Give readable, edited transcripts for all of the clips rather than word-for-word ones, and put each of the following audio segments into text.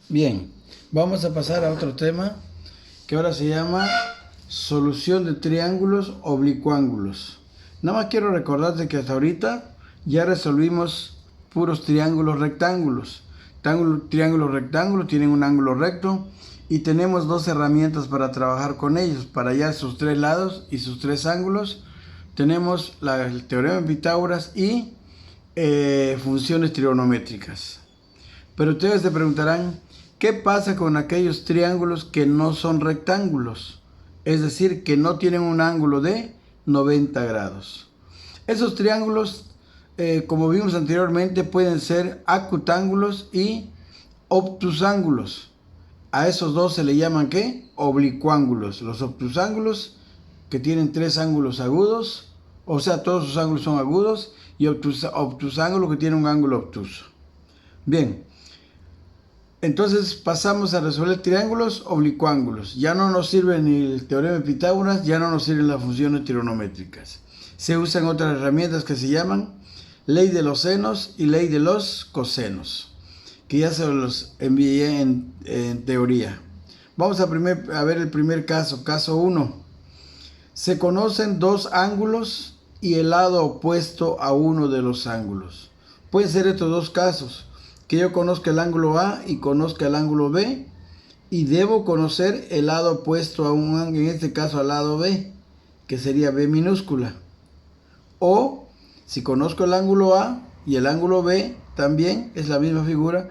Bien, vamos a pasar a otro tema que ahora se llama solución de triángulos oblicuángulos. Nada más quiero recordarte que hasta ahorita ya resolvimos puros triángulos rectángulos. Triángulos rectángulos tienen un ángulo recto y tenemos dos herramientas para trabajar con ellos. Para hallar sus tres lados y sus tres ángulos tenemos el teorema de Pitágoras y funciones trigonométricas. Pero ustedes se preguntarán, ¿qué pasa con aquellos triángulos que no son rectángulos? Es decir, que no tienen un ángulo de 90 grados. Esos triángulos, como vimos anteriormente, pueden ser acutángulos y obtusángulos. A esos dos se le llaman ¿qué? Oblicuángulos. Los obtusángulos, que tienen tres ángulos agudos, o sea, todos sus ángulos son agudos, y obtusángulos que tienen un ángulo obtuso. Bien. Entonces pasamos a resolver triángulos oblicuángulos. Ya no nos sirve ni el teorema de Pitágoras, ya no nos sirven las funciones trigonométricas. Se usan otras herramientas que se llaman ley de los senos y ley de los cosenos, que ya se los envié en teoría. Vamos a ver el primer caso, caso 1. Se conocen dos ángulos y el lado opuesto a uno de los ángulos. Pueden ser estos dos casos: que yo conozca el ángulo A y conozca el ángulo B, y debo conocer el lado opuesto a un ángulo, en este caso al lado B, que sería B minúscula. O si conozco el ángulo A y el ángulo B, también es la misma figura,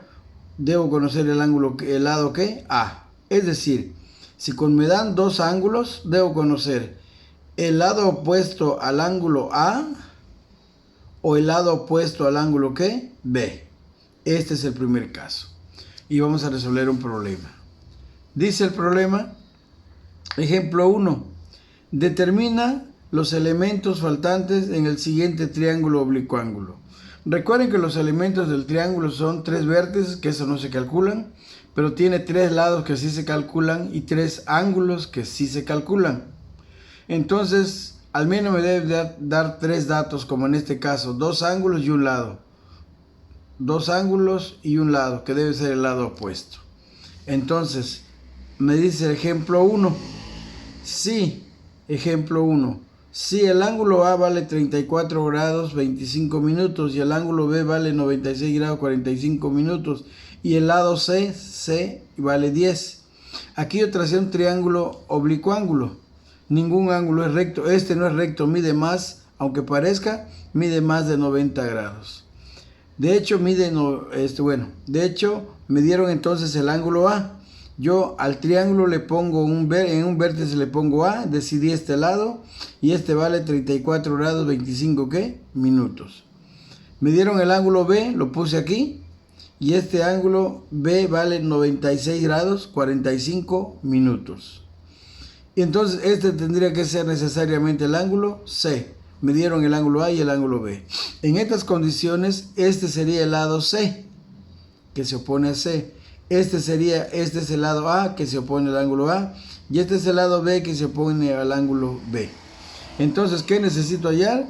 debo conocer el lado ¿qué? A. Es decir, si me dan dos ángulos, debo conocer el lado opuesto al ángulo A o el lado opuesto al ángulo ¿qué? B. Este es el primer caso. Y vamos a resolver un problema. Dice el problema, ejemplo 1. Determina los elementos faltantes en el siguiente triángulo oblicuángulo. Recuerden que los elementos del triángulo son tres vértices, que eso no se calculan, pero tiene tres lados que sí se calculan y tres ángulos que sí se calculan. Entonces, al menos me debe dar tres datos, como en este caso, dos ángulos y un lado. Dos ángulos y un lado, que debe ser el lado opuesto. Entonces, me dice ejemplo 1. Si, ejemplo 1. Si el ángulo A vale 34 grados 25 minutos y el ángulo B vale 96 grados 45 minutos y el lado C vale 10. Aquí yo tracé un triángulo oblicuángulo. Ningún ángulo es recto. Este no es recto, mide más, aunque parezca, mide más de 90 grados. De hecho, me dieron entonces el ángulo A. Yo al triángulo le pongo en un vértice le pongo A, decidí este lado, y este vale 34 grados 25 minutos. Me dieron el ángulo B, lo puse aquí, y este ángulo B vale 96 grados 45 minutos. Y entonces este tendría que ser necesariamente el ángulo C. Me dieron el ángulo A y el ángulo B. En estas condiciones, este sería el lado C, que se opone a C. Este es el lado A, que se opone al ángulo A. Y este es el lado B, que se opone al ángulo B. Entonces, ¿qué necesito hallar?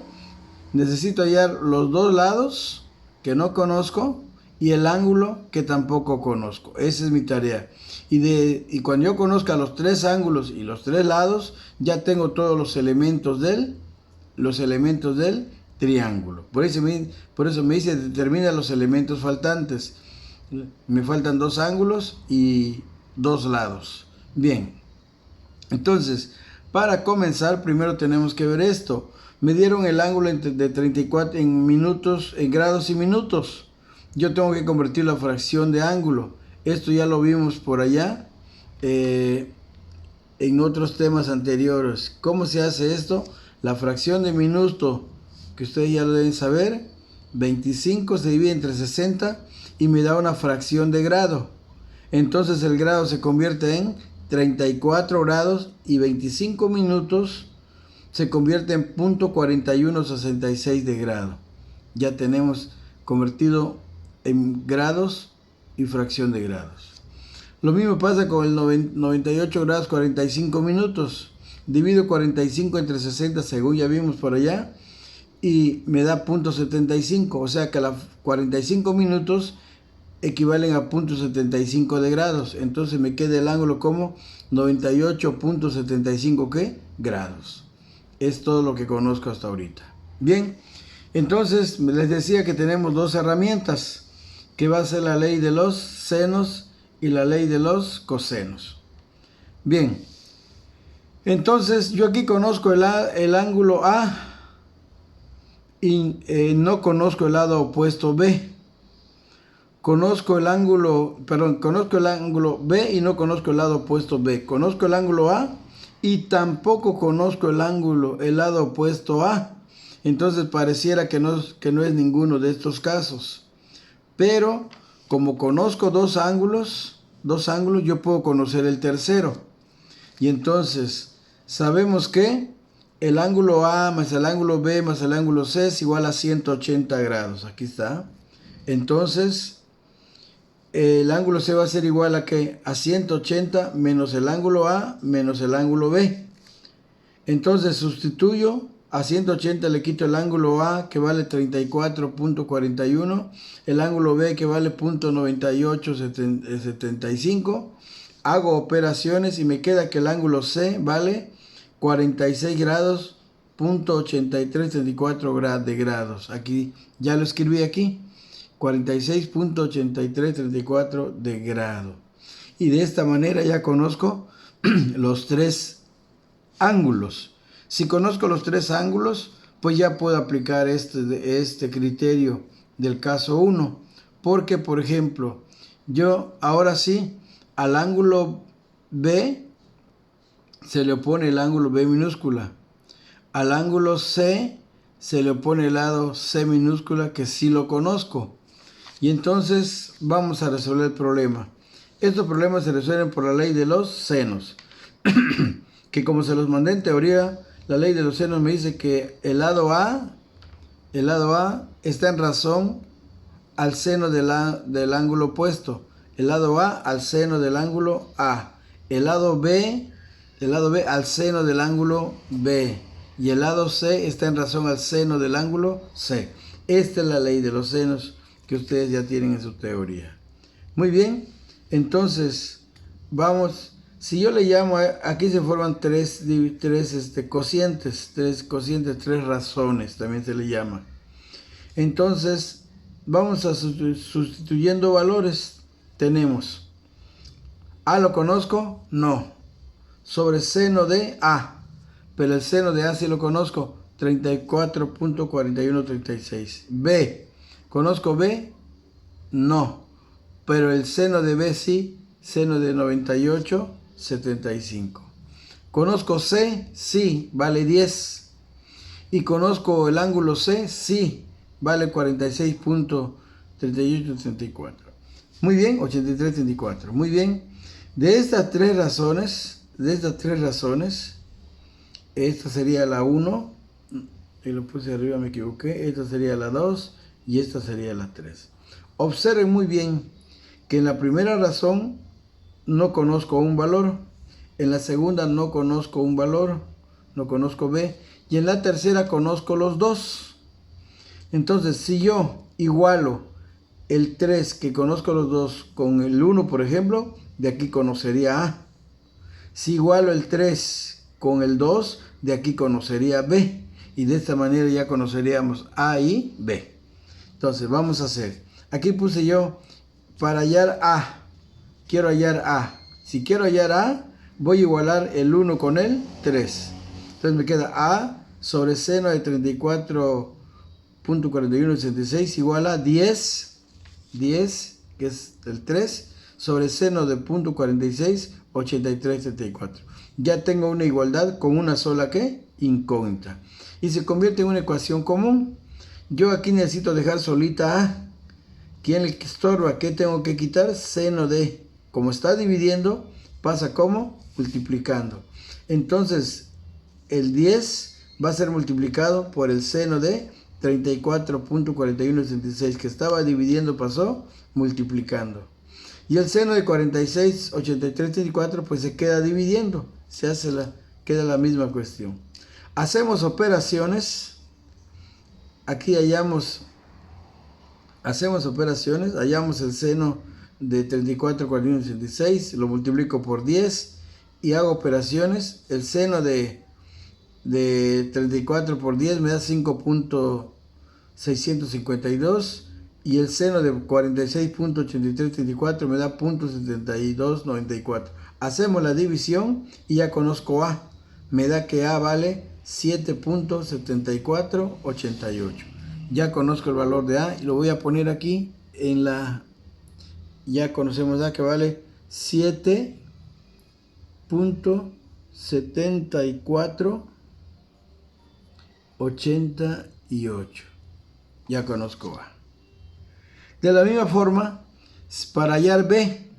Necesito hallar los dos lados, que no conozco, y el ángulo, que tampoco conozco. Esa es mi tarea. Y cuando yo conozca los tres ángulos y los tres lados, ya tengo todos los elementos del triángulo. Por eso me dice, determina los elementos faltantes. Me faltan dos ángulos y dos lados. Bien, entonces, para comenzar, primero tenemos que ver esto. Me dieron el ángulo de 34 en minutos, en grados y minutos. Yo tengo que convertir la fracción de ángulo. Esto ya lo vimos por allá en otros temas anteriores. ¿Cómo se hace esto? La fracción de minuto, que ustedes ya lo deben saber, 25 se divide entre 60 y me da una fracción de grado. Entonces el grado se convierte en 34 grados y 25 minutos se convierte en 0.4166 de grado. Ya tenemos convertido en grados y fracción de grados. Lo mismo pasa con el 98 grados 45 minutos. Divido 45 entre 60, según ya vimos por allá, y me da 0.75. O sea que a los 45 minutos equivalen a 0.75 de grados. Entonces me queda el ángulo como 98.75 ¿qué? Grados. Es todo lo que conozco hasta ahorita. Bien, entonces les decía que tenemos dos herramientas, que va a ser la ley de los senos y la ley de los cosenos. Bien, entonces yo aquí conozco el ángulo A y no conozco el lado opuesto B. Conozco el ángulo B y no conozco el lado opuesto B. Conozco el ángulo A y tampoco conozco el lado opuesto A. Entonces pareciera que no es ninguno de estos casos. Pero como conozco dos ángulos, yo puedo conocer el tercero. Y entonces sabemos que el ángulo A más el ángulo B más el ángulo C es igual a 180 grados. Aquí está. Entonces el ángulo C va a ser igual a ¿qué? A 180 menos el ángulo A menos el ángulo B. Entonces sustituyo. A 180 le quito el ángulo A, que vale 34.41, el ángulo B, que vale 0.9875. Hago operaciones y me queda que el ángulo C vale 46 grados, 0.8334 de grados. Aquí, ya lo escribí aquí, 46.8334 de grado. Y de esta manera ya conozco los tres ángulos. Si conozco los tres ángulos, pues ya puedo aplicar este criterio del caso 1. Porque, por ejemplo, yo ahora sí, al ángulo B se le opone el ángulo B minúscula. Al ángulo C se le opone el lado C minúscula, que sí lo conozco. Y entonces vamos a resolver el problema. Estos problemas se resuelven por la ley de los senos. Que como se los mandé en teoría, la ley de los senos me dice que el lado A está en razón al seno del ángulo opuesto. El lado A al seno del ángulo A. El lado B al seno del ángulo B. Y el lado C está en razón al seno del ángulo C. Esta es la ley de los senos que ustedes ya tienen en su teoría. Muy bien, entonces vamos. Si yo le llamo, aquí se forman tres cocientes, tres razones, también se le llama. Entonces, vamos a sustituyendo valores. Tenemos, ¿A lo conozco? No. Sobre seno de A, pero el seno de A sí lo conozco, 34.4136. B, ¿conozco B? No. Pero el seno de B sí, seno de 98.75. ¿Conozco C? Sí, vale 10. ¿Y conozco el ángulo C? Sí, vale 46.3834. Muy bien, 83.34. Muy bien. De estas tres razones, esta sería la 1, y lo puse arriba, me equivoqué. Esta sería la 2 y esta sería la 3. Observen muy bien que en la primera razón no conozco un valor, en la segunda no conozco un valor, no conozco B, y en la tercera conozco los dos. Entonces, si yo igualo el 3, que conozco los dos, con el 1, por ejemplo, de aquí conocería A. Si igualo el 3 con el 2, de aquí conocería B. Y de esta manera ya conoceríamos A y B. Entonces, vamos a hacer. Aquí puse yo, para hallar A, quiero hallar A. Si quiero hallar A, voy a igualar el 1 con el 3. Entonces me queda A sobre seno de 34.4166 igual a 10, que es el 3, sobre seno de 0.468334. Ya tengo una igualdad con una sola ¿qué? Incógnita. Y se convierte en una ecuación común. Yo aquí necesito dejar solita A. ¿Quién le estorba? ¿Qué tengo que quitar? Seno de. Como está dividiendo, pasa como multiplicando. Entonces, el 10 va a ser multiplicado por el seno de 34.4166, que estaba dividiendo, pasó multiplicando. Y el seno de 46.8334 pues se queda dividiendo. Queda la misma cuestión. Hacemos operaciones. Aquí hallamos Hacemos operaciones, hallamos el seno de 34, 41, 66, lo multiplico por 10 y hago operaciones. El seno de 34 por 10 me da 5.652 y el seno de 46.8334 me da 0.7294. Hacemos la división y ya conozco A. Me da que A vale 7.7488. Ya conozco el valor de A y lo voy a poner aquí en la... Ya conocemos A que vale 7.7488. Ya conozco A. De la misma forma, para hallar B,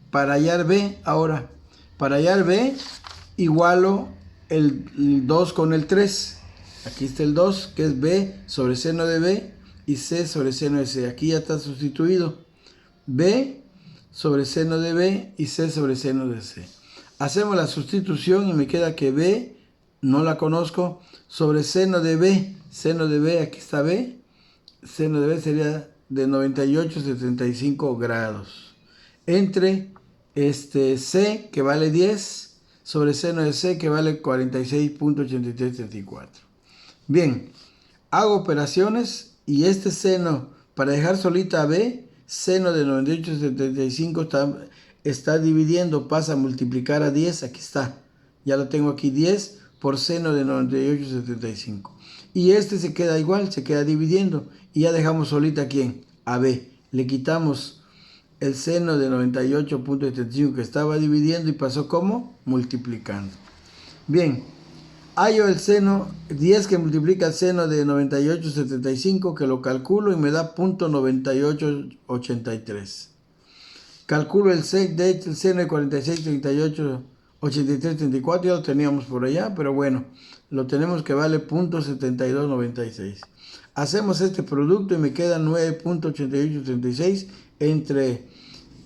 ahora, para hallar B, igualo el 2 con el 3. Aquí está el 2, que es B sobre seno de B, y C sobre seno de C. Aquí ya está sustituido. B sobre seno de B y C sobre seno de C. Hacemos la sustitución y me queda que B, no la conozco, sobre seno de B. Seno de B, aquí está B. Seno de B sería de 98,75 grados. Entre C, que vale 10, sobre seno de C, que vale 46.8334. Bien, hago operaciones y este seno, para dejar solita a B, seno de 98,75 está dividiendo, pasa a multiplicar a 10, aquí está. Ya lo tengo aquí, 10 por seno de 98,75. Y este se queda igual, se queda dividiendo. Y ya dejamos solita a ¿quién? A B. Le quitamos el seno de 98.75 que estaba dividiendo y pasó como multiplicando. Bien, hallo el seno 10 que multiplica el seno de 98.75, que lo calculo y me da 0.9883. Calculo el seno de 46.38.83.34, ya lo teníamos por allá, pero bueno, lo tenemos que vale 0.7296. Hacemos este producto y me queda 9.8836 entre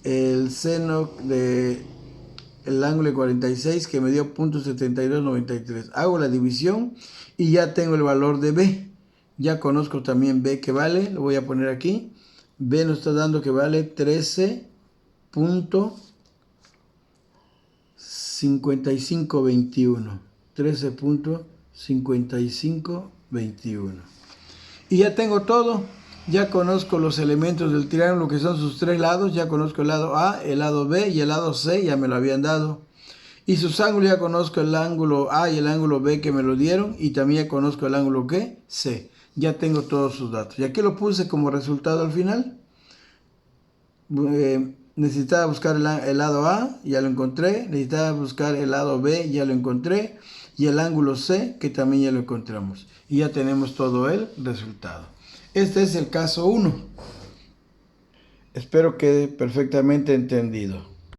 el seno de el ángulo de 46 que me dio 0.7293. Hago la división y ya tengo el valor de B. Ya conozco también B que vale, lo voy a poner aquí. B nos está dando que vale 13.5521. 13.5521. Y ya tengo todo. Ya conozco los elementos del triángulo que son sus tres lados. Ya conozco el lado A, el lado B y el lado C, ya me lo habían dado. Y sus ángulos, ya conozco el ángulo A y el ángulo B que me lo dieron. Y también ya conozco el ángulo ¿qué? C. Ya tengo todos sus datos. Y aquí lo puse como resultado al final. Necesitaba buscar el lado A, ya lo encontré. Necesitaba buscar el lado B, ya lo encontré. Y el ángulo C, que también ya lo encontramos. Y ya tenemos todo el resultado. Este es el caso 1. Espero quede perfectamente entendido.